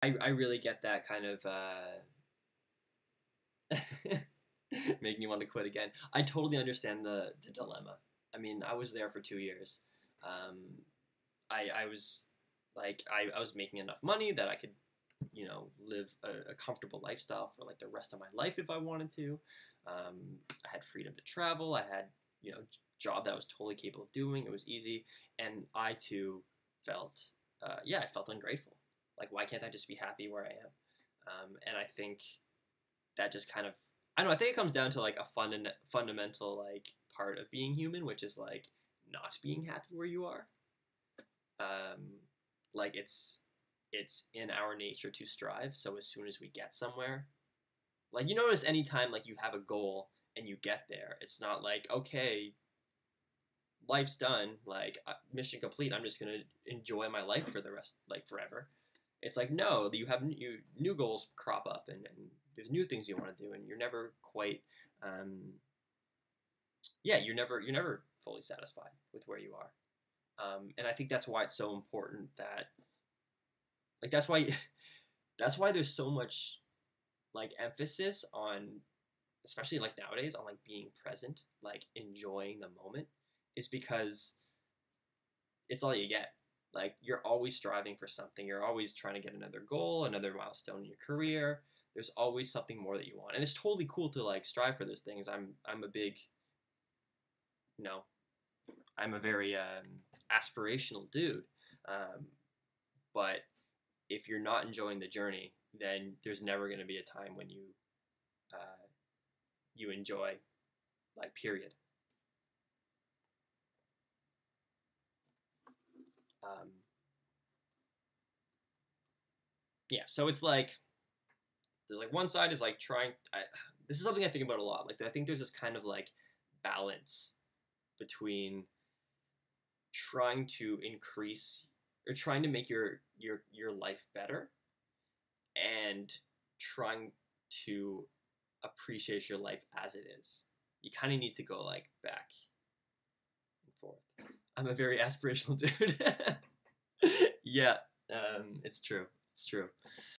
I really get that kind of making you want to quit again. I totally understand the dilemma. I mean, I was there for 2 years. Um, I was like I was making enough money that I could, live a comfortable lifestyle for like the rest of my life if I wanted to. I had freedom to travel. I had, job that I was totally capable of doing. It was easy, and I too felt, I felt ungrateful. Like, why can't I just be happy where I am? And I think that just kind of, I don't know. I think it comes down to like a fundamental like part of being human, which is like not being happy where you are. Um, like it's in our nature to strive. So as soon as we get somewhere, like you notice anytime like you have a goal and you get there, it's not like okay, life's done, like mission complete. I'm just gonna enjoy my life for the rest, like forever. It's like no, you have new goals crop up and there's new things you want to do, and you're never quite, um, you're never fully satisfied with where you are. And I think that's why it's so important that like that's why there's so much like emphasis on, especially like nowadays, on like being present, like enjoying the moment, is because it's all you get. Like you're always striving for something. You're always trying to get another goal, another milestone in your career. There's always something more that you want, and it's totally cool to like strive for those things. I'm a big, you know, I'm a very aspirational dude. Um, but if you're not enjoying the journey, then there's never going to be a time when uh, you enjoy, like, period. Um, yeah, so it's like there's like one side is like trying. This is something I think about a lot. Like I think there's this kind of like balance between trying to increase or trying to make your life better and trying to appreciate your life as it is. You kind of need to go like back and forth. I'm a very aspirational dude. Yeah, it's true. It's true.